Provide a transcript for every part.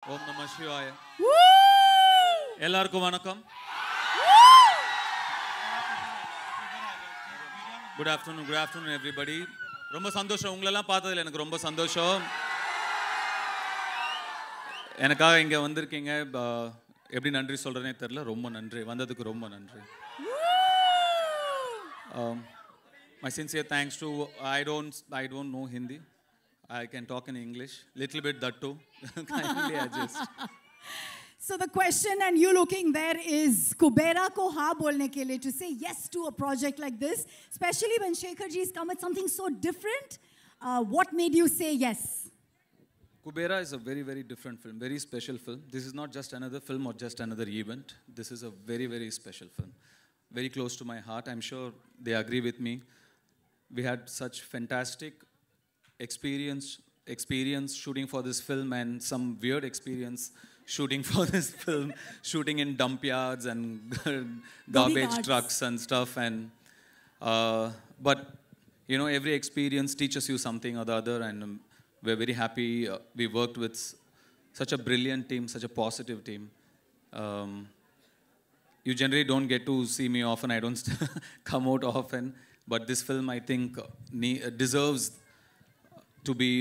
ஓம் நம சிவாய. Woo! எல்லாருக்கும் வணக்கம். Good afternoon everybody. ரொம்ப சந்தோஷம் உங்களெல்லாம் பார்த்ததுல எனக்கு ரொம்ப சந்தோஷம். எனக்காக இங்க வந்திருக்கீங்க. எப்படி நன்றி சொல்றேனே தெரியல. ரொம்ப நன்றி. வந்ததுக்கு ரொம்ப நன்றி. My sincere thanks to I don't know Hindi. I can talk in English, little bit that too. Kindly adjust. So the question, and you looking there, is Kubera ko ha bolne ke liye, to say yes to a project like this, especially when Shekhar ji has come with something so different. What made you say yes? Kubera is a very, very different film, very special film. This is not just another film or just another event. This is a very, very special film. Very close to my heart. I'm sure they agree with me. We had such fantastic experience shooting for this film, and some weird experience shooting for this film, shooting in dump yards and garbage trucks and stuff. And but you know, every experience teaches you something or the other, and we're very happy we worked with such a brilliant team, such a positive team. You generally don't get to see me often. I don't come out often, but this film, I think, deserves to be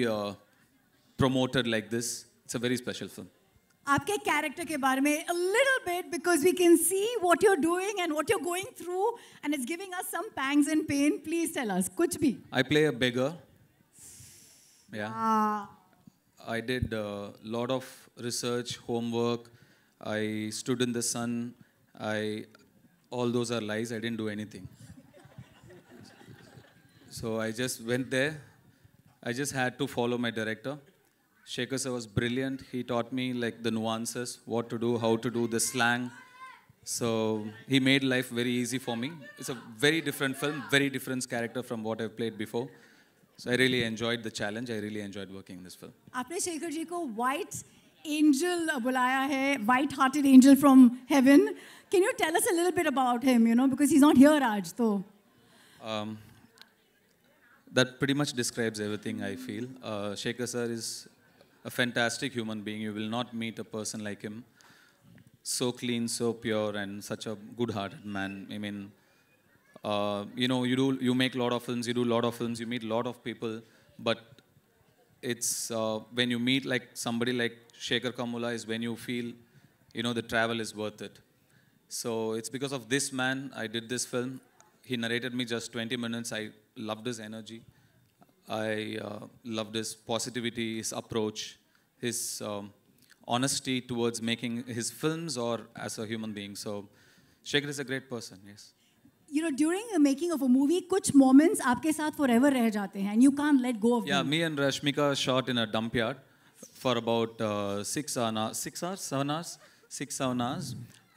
promoted like this. It's a very special film. आपके character के बारे में a little bit, because we can see what you're doing and what you're going through, and it's giving us some pangs and pain. Please tell us, kuch bhi. I play a beggar. Yeah. I did a lot of research, homework. I stood in the sun. All those are lies. I didn't do anything. So I just went there. I just had to follow my director. Shekhar sir was brilliant. He taught me like the nuances, what to do, how to do, the slang. So he made life very easy for me. It's a very different film, very different character from what I've played before. So I really enjoyed the challenge. I really enjoyed working in this film. आपने शेखर जी को white angel बुलाया है, white-hearted angel from heaven. Can you tell us a little bit about him? You know, because he's not here, Raj. So. That pretty much describes everything I feel. Shekhar sir is a fantastic human being. You will not meet a person like him. So clean, so pure, and such a good-hearted man. I mean, you know, you make a lot of films, you do a lot of films, you meet a lot of people, but it's when you meet like somebody like Shekhar Kammula is when you feel, you know, the travel is worth it. So it's because of this man I did this film. He narrated me just 20 minutes. I loved his energy. I loved his positivity, his approach, his honesty towards making his films or as a human being. So Shekhar is a great person, yes. You know, during the making of a movie, कुछ moments आपके साथ forever रह जाते हैं, and you can't let go of them. Yeah, me and Rashmika shot in a dump yard for about 7 hours,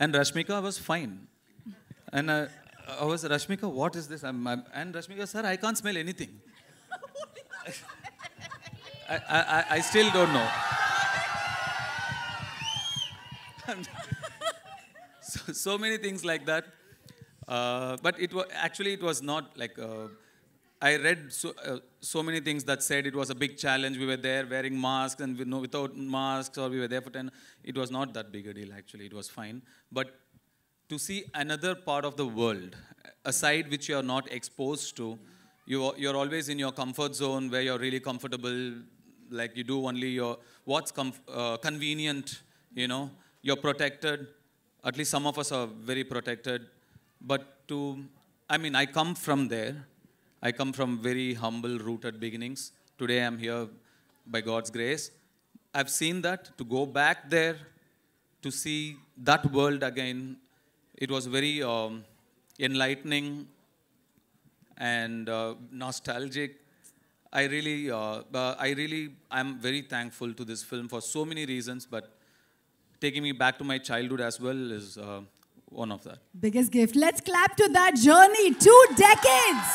and Rashmika was fine. And I was, Rashmika, what is this? And Rashmika, sir, I can't smell anything. I still don't know. so many things like that. But it was not like, I read so many things that said it was a big challenge. We were there wearing masks and without masks, or we were there for 10. It was not that big a deal, actually. It was fine. But to see another part of the world, a side which you are not exposed to, you're always in your comfort zone where you're really comfortable, like you do only what's convenient, you know, you're protected. At least some of us are very protected. But I mean, I come from there. I come from very humble, rooted beginnings. Today I'm here by God's grace. I've seen that. To go back there, to see that world again, it was very enlightening and nostalgic. I'm very thankful to this film for so many reasons, but taking me back to my childhood as well is one of that. Biggest gift. Let's clap to that journey. 2 decades.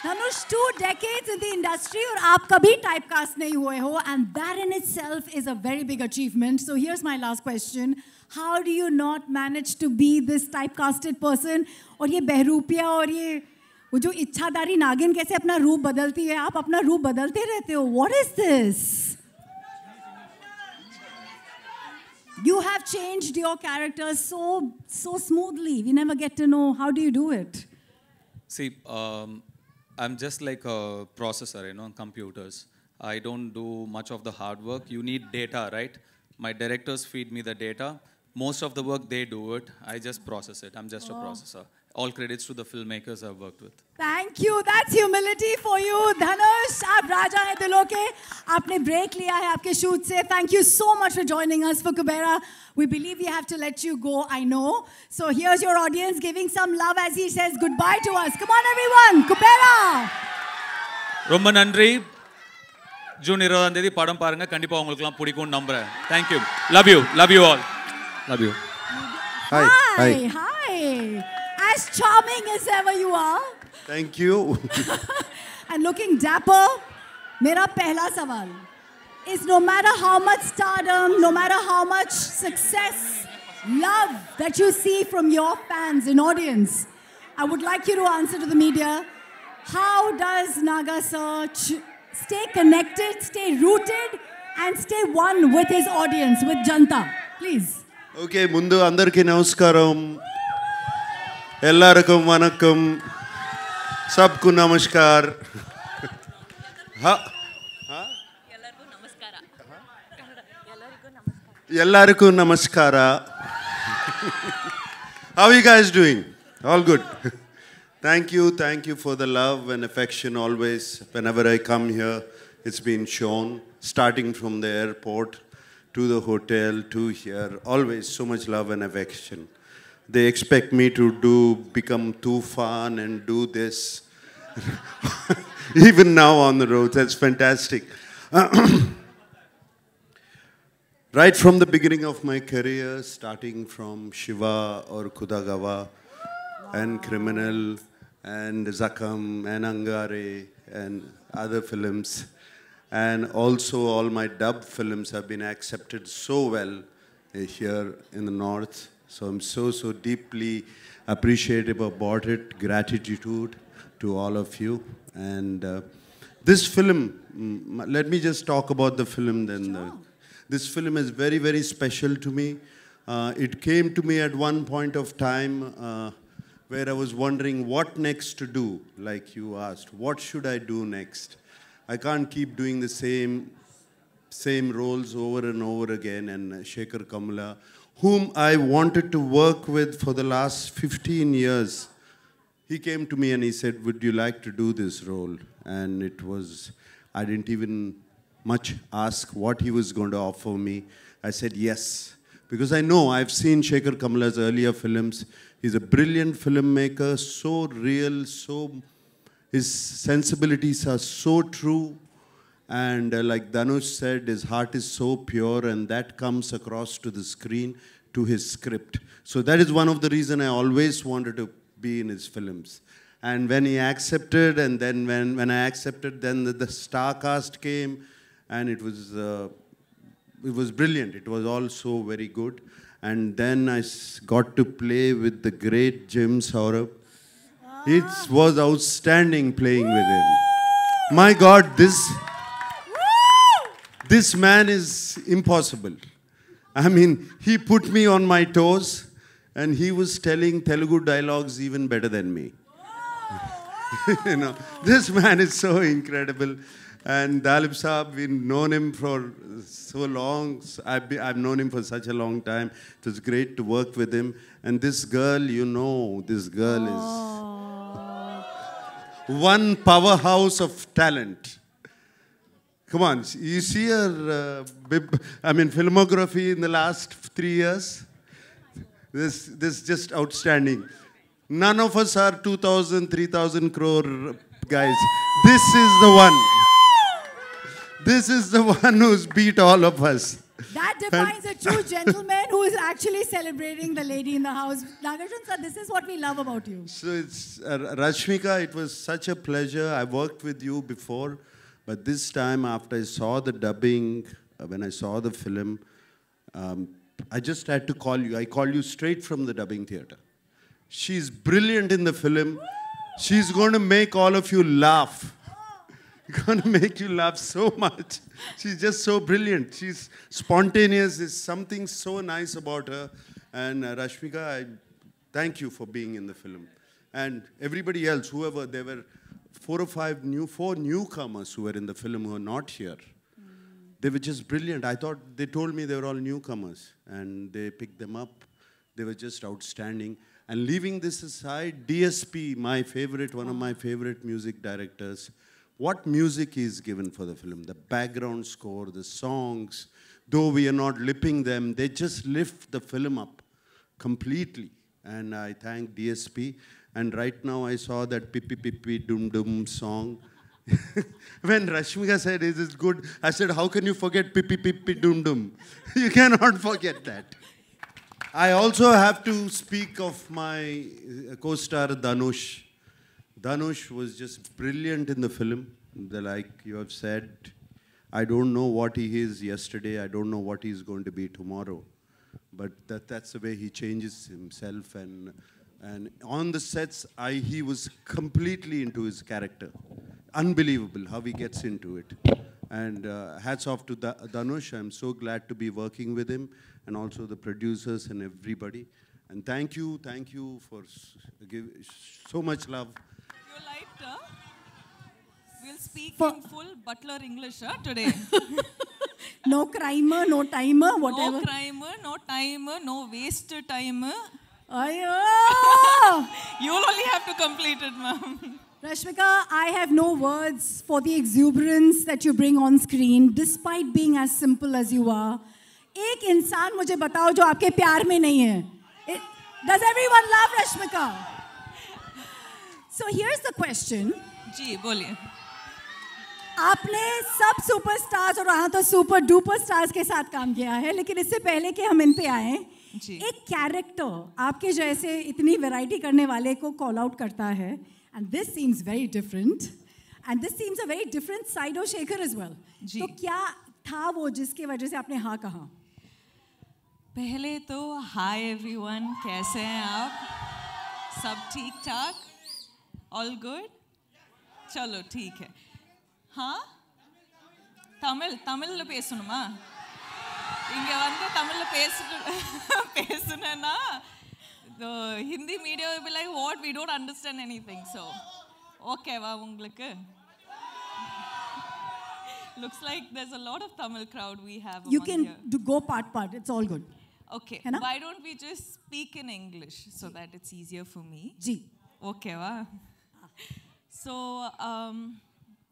Dhanush, 2 decades in the industry, और आप कभी typecast नहीं हुए हो, and that in itself is a very big achievement. So here's my last question. How do you not manage to be this typecasted person? और ये बहरूपिया और ये वो जो इच्छाधारी नागिन कैसे अपना रूप बदलती है, आप अपना रूप बदलते रहते हो. What is this? You have changed your character so smoothly. We never get to know how do you do it. See, I'm just like a processor, on computers. I don't do much of the hard work. You need data, right? My directors feed me the data. Most of the work, they do it. I just process it. I'm just a processor. All credits to the filmmakers I've worked with. Thank you. That's humility for you. Dhanush, आप राजा हैं दिलों के. आपने break लिया है आपके shoot से. Thank you so much for joining us for Kubera. We believe we have to let you go, I know. So here's your audience giving some love as he says goodbye to us. Come on, everyone. Kubera. ரொம்ப நன்றி. June 20ஆம் தேதி படம் பாருங்க. கண்டிப்பா உங்களுக்குலாம் பிடிக்கும்னு நம்புறேன். Thank you. Love you. Love you all. Love you. Hi. Hi. As charming as ever you are. Thank you. And looking dapper, mera pehla sawal is no matter how much stardom, no matter how much success, love that you see from your fans and audience, I would like you to answer to the media, how does Naga sir stay connected, stay rooted and stay one with his audience, with Janta? Please. Okay, mundu andarki namaskaram. Ellarkum vanakkam. Sabku namaskar. Ellarku namaskara. How are you guys doing? All good. Thank you for the love and affection always. Whenever I come here, it's been shown, starting from the airport to the hotel to here. Always so much love and affection. They expect me to become Tufan and do this. Even now on the road, that's fantastic. Right from the beginning of my career, starting from Shiva or Kudagawa and Criminal and Zakam and Angare and other films. And also all my dub films have been accepted so well here in the North. So I'm so deeply appreciative about it. Gratitude to all of you. And this film, let me just talk about the film then. Sure. This film is very special to me. It came to me at one point of time where I was wondering what next to do, like you asked. What should I do next? I can't keep doing the same roles over and over again. And Shekhar Kamla, whom I wanted to work with for the last 15 years, he came to me and he said, would you like to do this role? And it was, I didn't even much ask what he was going to offer me. I said yes, because I know I've seen Shekhar Kamla's earlier films. He's a brilliant filmmaker, so real, his sensibilities are so true. And like Dhanush said, his heart is so pure, and that comes across to the screen, to his script. So that is one of the reasons I always wanted to be in his films. And when he accepted, and then when I accepted, then the star cast came, and it was brilliant. It was all so very good. And then I got to play with the great Jim Saurabh. It was outstanding playing with him. My God, this man is impossible. I mean, he put me on my toes, and he was telling Telugu dialogues even better than me. This man is so incredible. And Dalip Saab, we've known him for so long. I've known him for such a long time. It was great to work with him. And this girl, this girl is one powerhouse of talent. Come on, you see her, filmography in the last 3 years? This is just outstanding. None of us are 2,000, 3,000 crore guys. This is the one. This is the one who's beat all of us. That defines a true gentleman who is actually celebrating the lady in the house. Nagarjun sir, this is what we love about you. So it's, Rashmika, it was such a pleasure. I worked with you before, but this time after I saw the dubbing, when I saw the film, I just had to call you. I called you straight from the dubbing theater. She's brilliant in the film. She's going to make all of you laugh. gonna make you laugh so much. She's just so brilliant. She's spontaneous. There's something so nice about her. And Rashmika, I thank you for being in the film. And everybody else, whoever, there were four newcomers who were in the film who are not here. They were just brilliant. I thought, they told me they were all newcomers. And they picked them up. They were just outstanding. And leaving this aside, DSP, my favorite, one of my favorite music directors, what music is given for the film? The background score, the songs, though we are not lipping them, they just lift the film up completely. And I thank DSP. And right now I saw that Pippi Pippi Dum Dum song. When Rashmika said, is it good? I said, how can you forget Pippi Pippi Dum Dum? You cannot forget that. I also have to speak of my co-star Dhanush. Dhanush was just brilliant in the film. Like you have said, I don't know what he is yesterday. I don't know what he's going to be tomorrow. But that's the way he changes himself. And on the sets, he was completely into his character. Unbelievable how he gets into it. And hats off to Dhanush. I'm so glad to be working with him, and also the producers and everybody. And thank you for giving so much love. You liked, we'll speak in full Butler English today. No crimer, no timer, whatever. No crimer, no timer, no waste timer. Ayo! You'll only have to complete it, ma'am. Rashmika, I have no words for the exuberance that you bring on screen, despite being as simple as you are. एक इंसान मुझे बताओ जो आपके प्यार में नहीं है. Does everyone love Rashmika? So here's the question. जी, बोलिए. आपने सब सुपरस्टार्स और वहाँ तो सुपर डुपर स्टार्स के साथ काम किया है, लेकिन इससे पहले कि हम इन पे आए, एक कैरेक्टर आपके जैसे इतनी वैरायटी करने वाले को कॉल आउट करता है. And this seems very different. And this seems a very different side of Shekhar as well. तो क्या था वो जिसके वजह से आपने हाँ कहा? पहले तो हाय एवरीवन, कैसे हैं आप? सब ठीक ठाक? All good? चलो ठीक है. हाँ? தமிழ்ல பேசணுமா? இங்க வந்து தமிழ்ல பேசுனேன்னா the Hindi media will be like, what? We don't understand anything. So, okay, va ungalku. Looks like there's a lot of Tamil crowd we have. You can go part. It's all good. Okay. Why don't we just speak in English so that it's easier for me? Ji. Okay, va. So,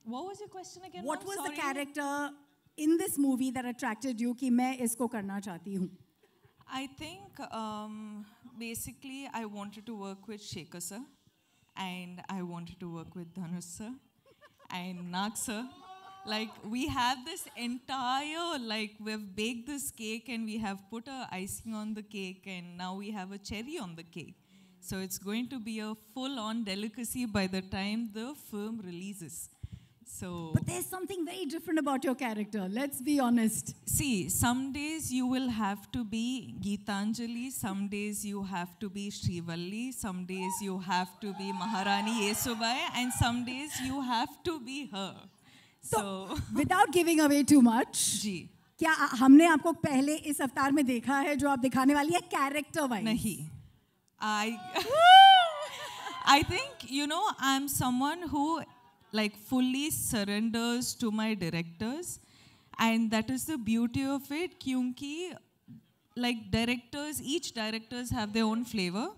what was your question again? What was the character in this movie that attracted you कि मैं इसको करना चाहती हूँ? I think basically I wanted to work with Shekhar sir, and I wanted to work with Dhanush sir and Nag sir. Like we have this entire, like we've baked this cake and we have put a icing on the cake, and now we have a cherry on the cake. So it's going to be a full-on delicacy by the time the film releases. So, but there's something very different about your character. Let's be honest. See, some days you will have to be Geetanjali, some days you have to be Srivalli, some days you have to be Maharani Yesubai, and some days you have to be her. So without giving away too much, जी, क्या हमने आपको पहले इस अवतार में देखा है जो आप दिखाने वाली है character wise? नहीं. I think, you know, I'm someone who like fully surrenders to my directors, and that is the beauty of it, क्योंकि like directors, each directors have their own flavor,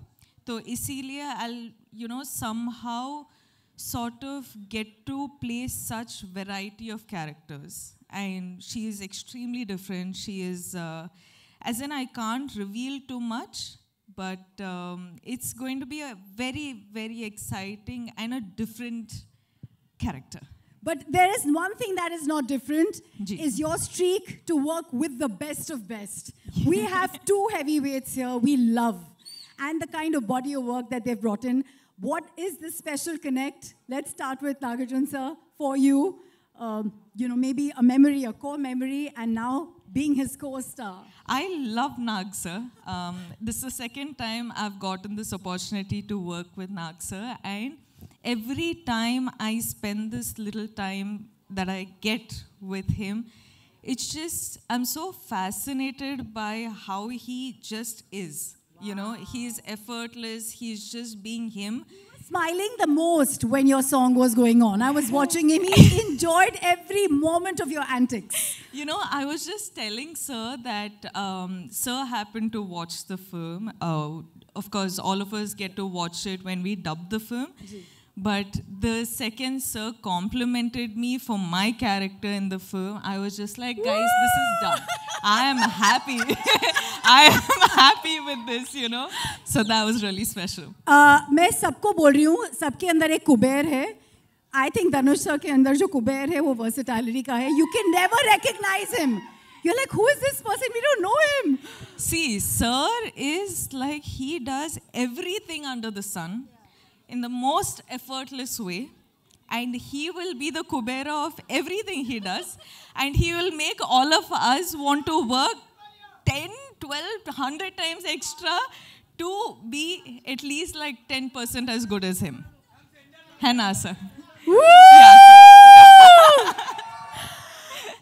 तो इसीलिए I'll, you know, somehow sort of get to play such variety of characters. And she is extremely different. She is, as in I can't reveal too much, but it's going to be a very, very exciting and a different character. But there is one thing that is not different, Ji. is your streak to work with the best of best. We have two heavyweights here we love, and the kind of body of work that they've brought in. What is this special connect? Let's start with Nagarjun sir. For you, you know, maybe a memory, a core memory, and now being his co-star. I love Nag sir. This is the second time I've gotten this opportunity to work with Nag sir, and every time I spend this little time that I get with him, it's just, I'm so fascinated by how he just is. You know, he's effortless, he's just being him. Smiling the most when your song was going on. I was watching him. He enjoyed every moment of your antics. You know, I was just telling Sir that Sir happened to watch the film. Of course, all of us get to watch it when we dub the film. But the second Sir complimented me for my character in the film, I was just like, guys, this is done. I am happy. I am happy with this, you know. So that was really special. मैं सबको बोल रही हूँ, सबके अंदर एक कुबेर है. I think Dhanush sir के अंदर जो कुबेर है वो versatility का है. You can never recognize him. You're like, who is this person? We don't know him. See, Sir is like, he does everything under the sun in the most effortless way. And he will be the Kubera of everything he does. And he will make all of us want to work 10, 12, 100 times extra to be at least like 10% as good as him. है ना, sir? Yeah, sir.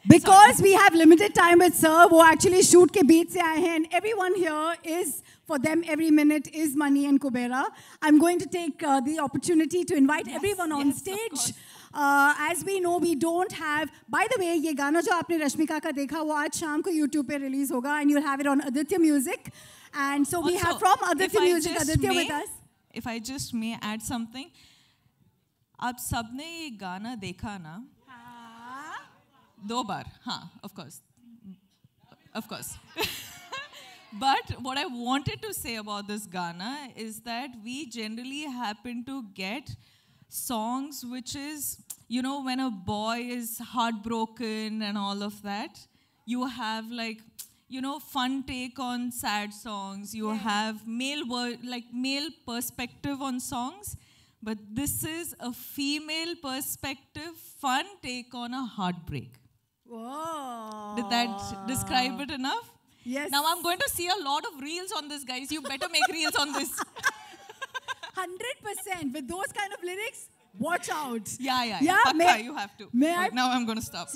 Because we have limited time with Sir, वो actually shoot के बीच से आए हैं, and everyone here is, for them, every minute is money and Kubera. I'm going to take the opportunity to invite everyone on stage. As we know, we don't have. By the way, ये गाना जो आपने रश्मिका का देखा, वो आज शाम को YouTube पे release होगा, and you'll have it on Aditya Music. And so we have from Aditya Music, Aditya with us. If I just may add something, आप सबने ये गाना देखा ना? 2 बार, हाँ, of course. But what I wanted to say about this Gana is that we generally happen to get songs which is, you know, when a boy is heartbroken and all of that, you have like, you know, fun take on sad songs, you have male perspective on songs, but this is a female perspective, fun take on a heartbreak. Whoa. Did that describe it enough? Yes. Now I'm going to see a lot of reels on this, guys. You better make reels on this. 100%. With those kind of lyrics, watch out. Yeah. Yeah, Pakka, you have to. May I? Now I'm going to stop.